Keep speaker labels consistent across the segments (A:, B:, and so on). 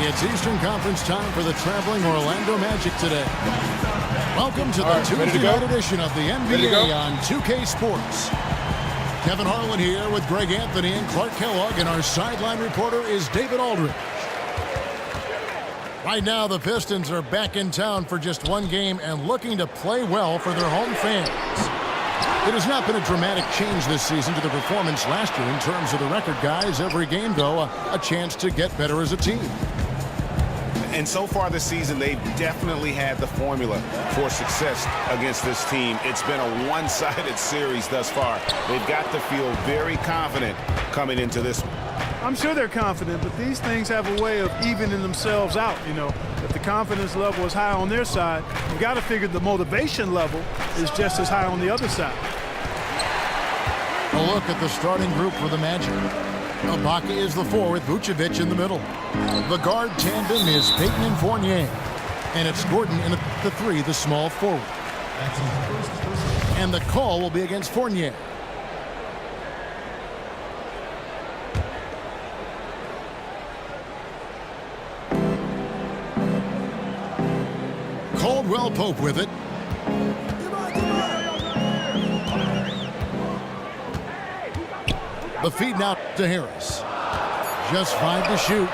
A: It's Eastern Conference time for the traveling Orlando Magic today. Welcome to the Tuesday night edition of the NBA on 2K Sports. Kevin Harlan here with Greg Anthony and Clark Kellogg, and our sideline reporter is David Aldridge. Right now, the Pistons are back in town for just one game and looking to play well for their home fans. It has not been a dramatic change this season to the performance last year in terms of the record, guys. Every game, though, a chance to get better as a team.
B: And so far this season, they've definitely had the formula for success against this team. It's been a one-sided series thus far. They've got to feel very confident coming into this one.
C: I'm sure they're confident, but these things have a way of evening themselves out. You know, if the confidence level is high on their side, you got to figure the motivation level is just as high on the other side.
A: A look at the starting group for the Magic. Ibaka is the 4 with Vucevic in the middle. The guard tandem is Payton and Fournier. And it's Gordon in the 3, the small forward. And the call will be against Fournier. Caldwell Pope with it. The feed now to Harris. Just 5 to shoot.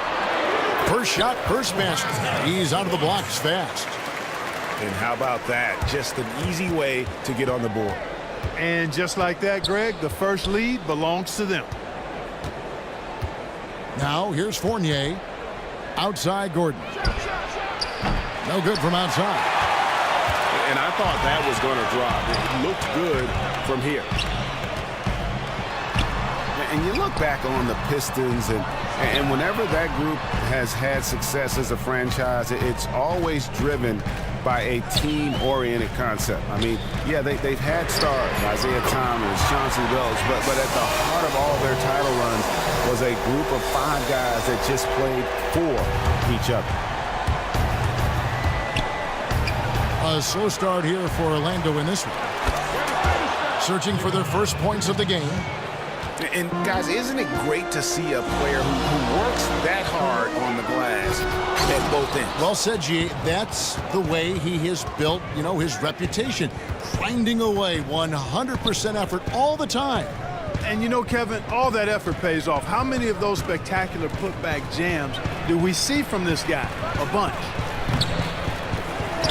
A: First shot, first basket. He's out of the blocks fast.
B: And how about that? Just an easy way to get on the board.
C: And just like that, Greg, the first lead belongs to them.
A: Now here's Fournier. Outside Gordon. No good from outside.
B: And I thought that was going to drop. It looked good from here. And you look back on the Pistons, and whenever that group has had success as a franchise, it's always driven by a team-oriented concept. I mean, yeah, they've had stars, Isaiah Thomas, Chauncey Billups, but at the heart of all their title runs was a group of 5 guys that just played for each other.
A: A slow start here for Orlando in this one. Searching for their first points of the game.
B: And, guys, isn't it great to see a player who works that hard on the glass at both ends?
A: Well said, G. That's the way he has built, his reputation. Grinding away, 100% effort all the time.
C: And, Kevin, all that effort pays off. How many of those spectacular putback jams do we see from this guy? A bunch.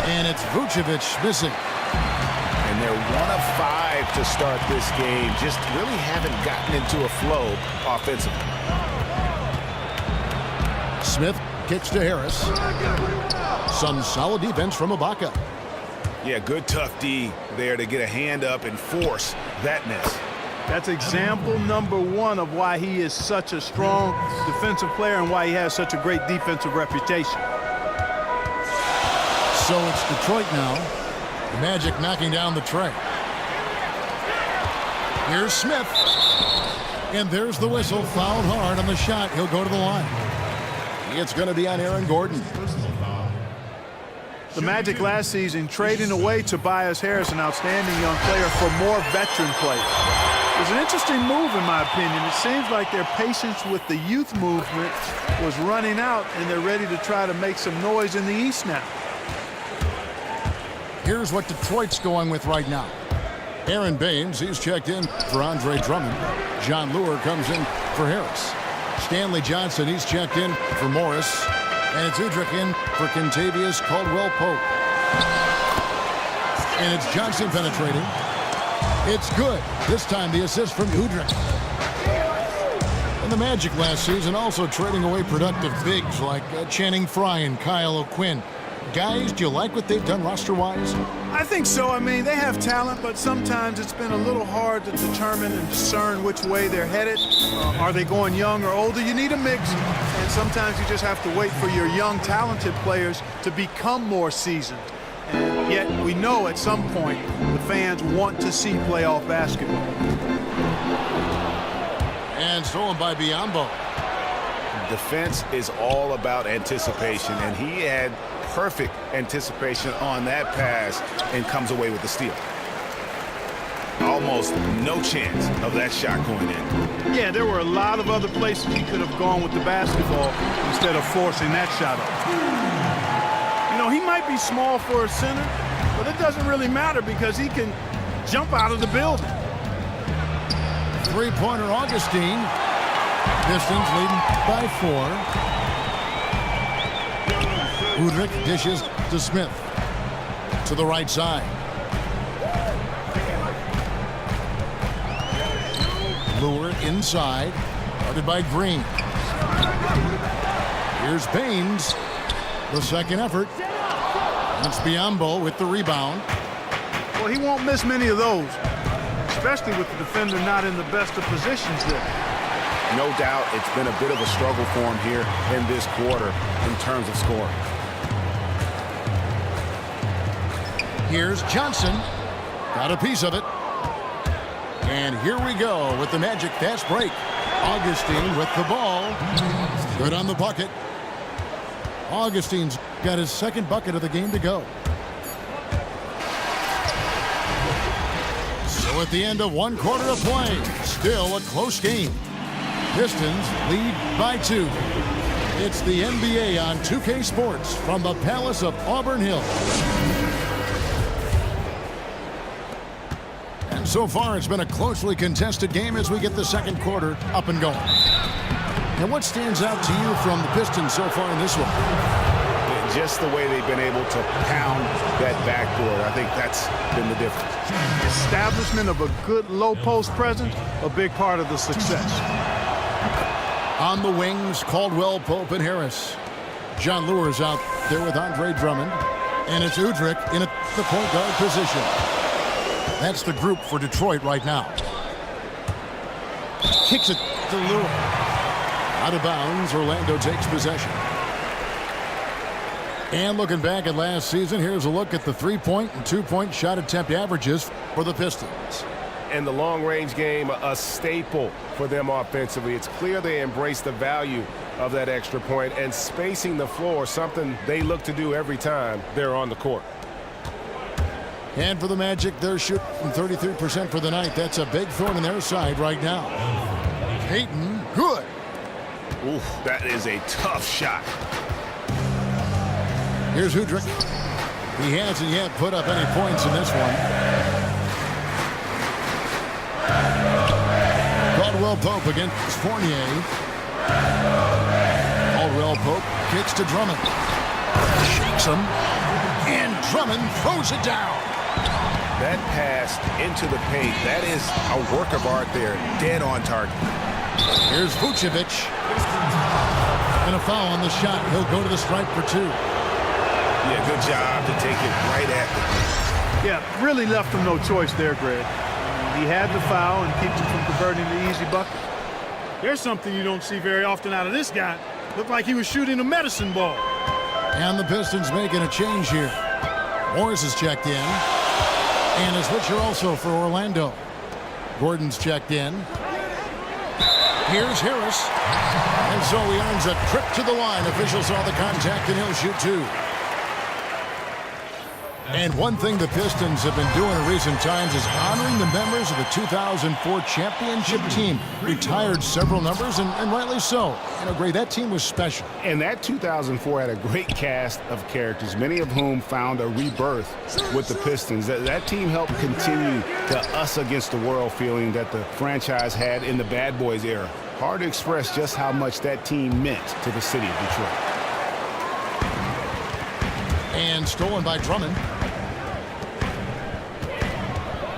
A: And it's Vucevic missing.
B: And they're 1 of 5 to start this game. Just really haven't gotten into a flow offensively.
A: Smith kicks to Harris. Some solid defense from Ibaka.
B: Yeah, good tough D there to get a hand up and force that miss.
C: That's example number 1 of why he is such a strong defensive player and why he has such a great defensive reputation.
A: So it's Detroit now. The Magic knocking down the tray. Here's Smith. And there's the whistle. Fouled hard on the shot. He'll go to the line. It's going to be on Aaron Gordon.
C: The Magic last season trading away Tobias Harris, an outstanding young player, for more veteran players. It was an interesting move, in my opinion. It seems like their patience with the youth movement was running out, and they're ready to try to make some noise in the East now.
A: Here's what Detroit's going with right now. Aaron Baines, he's checked in for Andre Drummond. John Lure comes in for Harris. Stanley Johnson, he's checked in for Morris. And it's Udrich in for Kentavious Caldwell-Pope. And it's Johnson penetrating. It's good. This time the assist from Udrich. And the Magic last season also trading away productive bigs like Channing Frye and Kyle O'Quinn. Guys, do you like what they've done roster-wise?
C: I think so. I mean, they have talent, but sometimes it's been a little hard to determine and discern which way they're headed. Are they going young or older? You need a mix, and sometimes you just have to wait for your young, talented players to become more seasoned. And yet, we know at some point the fans want to see playoff basketball.
A: And stolen by Biyombo.
B: Defense is all about anticipation, and he had perfect anticipation on that pass and comes away with the steal. almost no chance of that shot going in.
C: Yeah, there were a lot of other places he could have gone with the basketball instead of forcing that shot up. You know, he might be small for a center, but it doesn't really matter because he can jump out of the building.
A: Three-pointer Augustine. Pistons leading by 4. Udrich dishes to Smith. To the right side. Lure inside. Guarded by Green. Here's Baines. The second effort. That's Biombo with the rebound.
C: Well, he won't miss many of those, especially with the defender not in the best of positions there.
B: No doubt it's been a bit of a struggle for him here in this quarter in terms of scoring.
A: Here's Johnson. Got a piece of it. And here we go with the Magic fast break. Augustine with the ball. Good on the bucket. Augustine's got his second bucket of the game to go. So at the end of one quarter of play, still a close game. Pistons lead by 2. It's the NBA on 2K Sports from the Palace of Auburn Hills. And so far, it's been a closely contested game as we get the second quarter up and going. And what stands out to you from the Pistons so far in this one?
B: Just the way they've been able to pound that backboard. I think that's been the difference.
C: Establishment of a good low post presence, a big part of the success.
A: On the wings, Caldwell, Pope, and Harris. John Lure's out there with Andre Drummond. And it's Udrich in the point guard position. That's the group for Detroit right now. Kicks it to Lure. Out of bounds, Orlando takes possession. And looking back at last season, here's a look at the 3-point and 2-point shot attempt averages for the Pistons.
B: And the long-range game, a staple for them offensively. It's clear they embrace the value of that extra point, and spacing the floor, something they look to do every time they're on the court.
A: And for the Magic, they're shooting 33% for the night. That's a big thorn in their side right now. Payton, good.
B: Oof, that is a tough shot.
A: Here's Udrich. He hasn't yet put up any points in this one. Caldwell Pope against Fournier. Caldwell Pope kicks to Drummond. Shakes him. And Drummond throws it down.
B: That pass into the paint, that is a work of art there. Dead on target.
A: Here's Vucevic. And a foul on the shot. He'll go to the stripe for 2.
B: Yeah, good job to take it right at them.
C: Yeah, really left him no choice there, Greg. He had the foul and keeps him from converting the easy bucket. There's something you don't see very often out of this guy. Looked like he was shooting a medicine ball.
A: And the Pistons making a change here. Morris is checked in. And a switcher also for Orlando. Gordon's checked in. Here's Harris. And so he earns a trip to the line. Officials saw the contact and he'll shoot 2. And one thing the Pistons have been doing in recent times is honoring the members of the 2004 championship team. Retired several numbers, and rightly so. You know, Gray, that team was special.
B: And that 2004 had a great cast of characters, many of whom found a rebirth with the Pistons. That team helped continue the us against the world feeling that the franchise had in the Bad Boys era. Hard to express just how much that team meant to the city of Detroit.
A: And stolen by Drummond.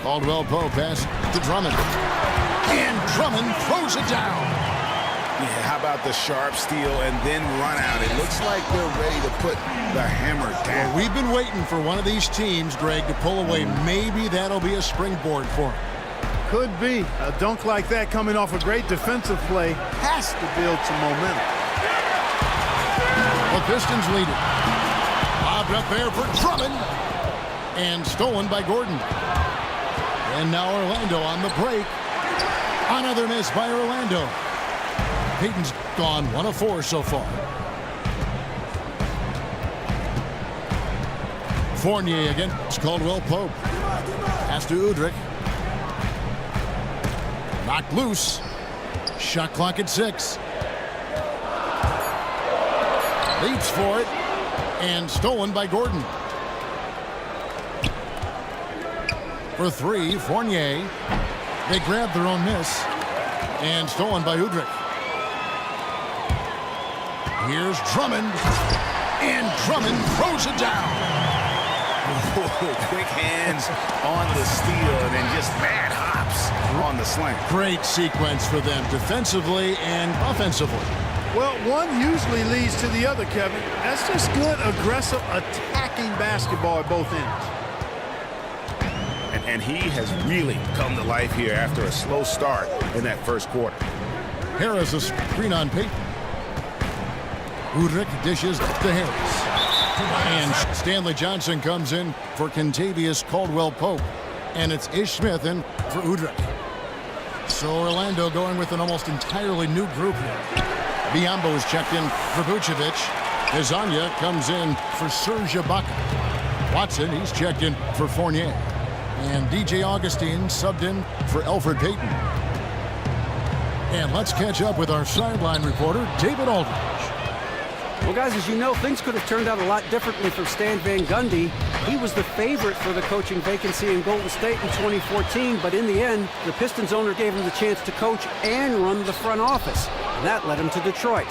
A: Caldwell Pope pass to Drummond. And Drummond throws it down.
B: Yeah, how about the sharp steal and then run out? It looks like they're ready to put the hammer down.
A: Well, we've been waiting for one of these teams, Greg, to pull away. Maybe that'll be a springboard for them.
C: Could be. A dunk like that coming off a great defensive play has to build some momentum.
A: The Pistons lead it. Lobbed up there for Drummond. And stolen by Gordon. And now Orlando on the break. Another miss by Orlando. Payton's gone 1 of 4 so far. Fournier against Caldwell Pope. Pass to Udrich. Knocked loose. Shot clock at 6. Leaps for it. And stolen by Gordon. For 3, Fournier. They grab their own miss. And stolen by Udrih. Here's Drummond. And Drummond throws it down.
B: Quick hands on the steal and then just mad hops on the slant.
A: Great sequence for them defensively and offensively.
C: Well, one usually leads to the other, Kevin. That's just good, aggressive, attacking basketball at both ends.
B: And he has really come to life here after a slow start in that first quarter.
A: Harris a screen on Payton. Udrih dishes to Harris. And Stanley Johnson comes in for Kentavious Caldwell-Pope. And it's Ish Smith in for Udrih. So Orlando going with an almost entirely new group here. Biyombo is checked in for Vucevic. Hezonja comes in for Serge Ibaka. Watson, he's checked in for Fournier. And DJ Augustine subbed in for Elfrid Payton. And let's catch up with our sideline reporter, David Aldridge.
D: Well, guys, as you know, things could have turned out a lot differently for Stan Van Gundy. He was the favorite for the coaching vacancy in Golden State in 2014, but in the end, the Pistons owner gave him the chance to coach and run the front office. And that led him to Detroit.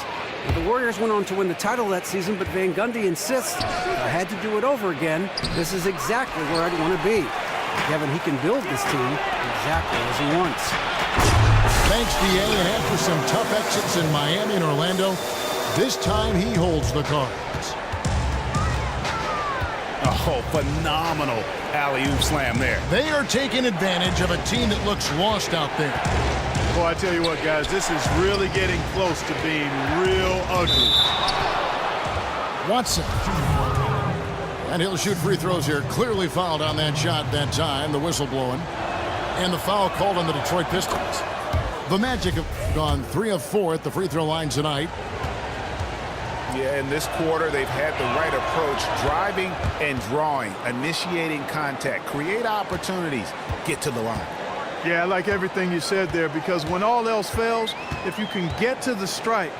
D: Now, the Warriors went on to win the title that season, but Van Gundy insists, if I had to do it over again, this is exactly where I'd want to be. Kevin, he can build this team exactly as he wants.
A: Thanks, DA, and after some tough exits in Miami and Orlando, this time he holds the cards.
B: Oh, phenomenal alley-oop slam there.
A: They are taking advantage of a team that looks lost out there.
C: Boy, I tell you what, guys, this is really getting close to being real ugly.
A: Watson. And he'll shoot free throws here. Clearly fouled on that shot that time. The whistle blowing. And the foul called on the Detroit Pistons. The Magic have gone 3 of 4 at the free throw line tonight.
B: Yeah, in this quarter, they've had the right approach, driving and drawing, initiating contact, create opportunities, get to the line.
C: Yeah, I like everything you said there, because when all else fails, if you can get to the stripe,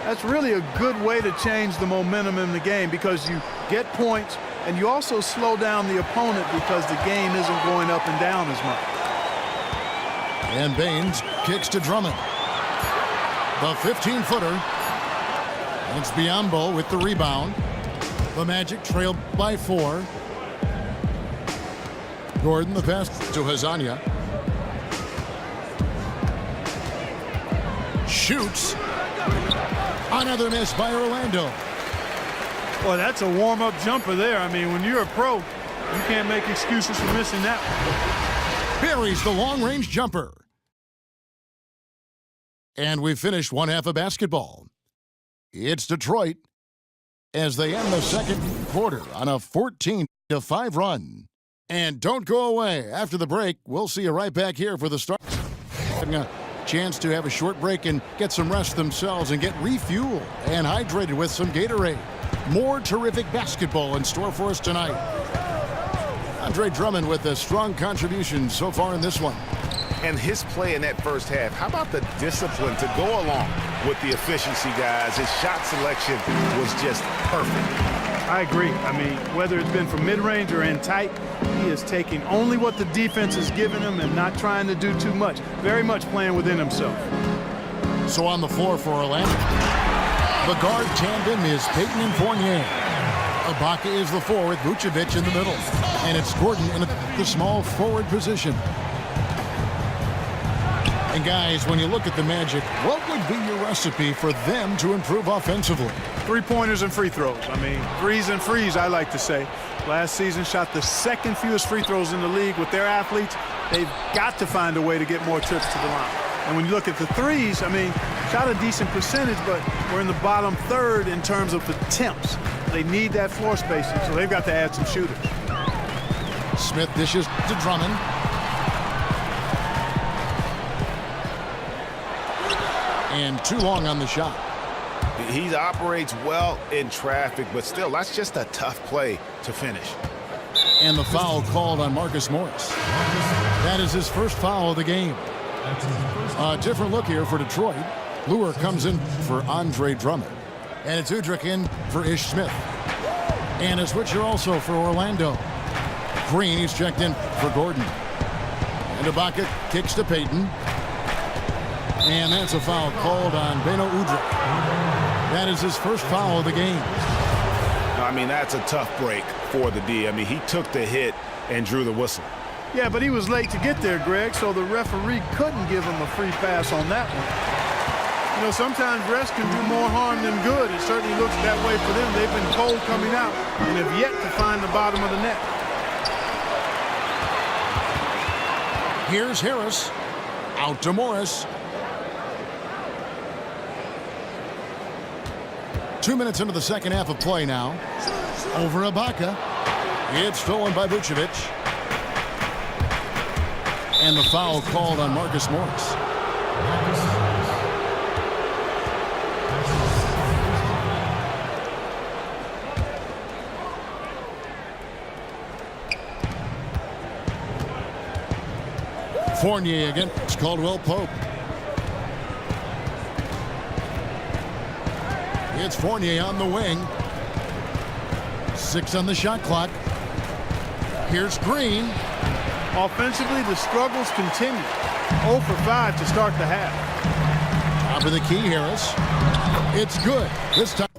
C: that's really a good way to change the momentum in the game, because you get points and you also slow down the opponent because the game isn't going up and down as much.
A: And Baines kicks to Drummond. The 15-footer. It's Biyombo with the rebound. The Magic trail by 4. Gordon the pass to Hezonja. Shoots. Another miss by Orlando.
C: Boy, that's a warm-up jumper there. I mean, when you're a pro, you can't make excuses for missing that one.
A: Buries the long-range jumper. And we've finished one half of basketball. It's Detroit as they end the second quarter on a 14-5 run. And don't go away. After the break, we'll see you right back here for the start. Having a chance to have a short break and get some rest themselves and get refueled and hydrated with some Gatorade. More terrific basketball in store for us tonight. Andre Drummond with a strong contribution so far in this one.
B: And his play in that first half, how about the discipline to go along with the efficiency, guys? His shot selection was just perfect.
C: I agree. I mean, whether it's been from mid-range or in tight, he is taking only what the defense is giving him and not trying to do too much. Very much playing within himself.
A: So on the floor for Orlando, the guard tandem is Payton and Fournier. Ibaka is the 4 with Vucevic in the middle. And it's Gordon in the small forward position. And guys, when you look at the Magic, what would be your recipe for them to improve offensively?
C: Three-pointers and free throws. I mean, threes and frees, I like to say. Last season shot the second fewest free throws in the league. With their athletes, they've got to find a way to get more trips to the line. And when you look at the threes, I mean, shot a decent percentage, but we're in the bottom third in terms of attempts. They need that floor spacing, so they've got to add some shooters.
A: Smith dishes to Drummond. And too long on the shot.
B: He operates well in traffic, but still, that's just a tough play to finish.
A: And the foul called on Marcus Morris. That is his first foul of the game. A different look here for Detroit. Luer comes in for Andre Drummond. And it's Udrih in for Ish Smith. And a switcher also for Orlando. Green, he's checked in for Gordon. And Ibaka kicks to Payton. And that's a foul called on Beno Udrih. That is his first foul of the game.
B: I mean, that's a tough break for the D. I mean, he took the hit and drew the whistle.
C: Yeah, but he was late to get there, Greg, so the referee couldn't give him a free pass on that one. You know, sometimes rest can do more harm than good. It certainly looks that way for them. They've been cold coming out and have yet to find the bottom of the net.
A: Here's Harris. Out to Morris. 2 minutes into the second half of play now. Over Ibaka. It's stolen by Vucevic. And the foul called on Marcus Morris. Fournier against Caldwell Pope. It's Fournier on the wing. 6 on the shot clock. Here's Green.
C: Offensively, the struggles continue. 0 for 5 to start the half.
A: Top of the key, Harris. It's good. This time.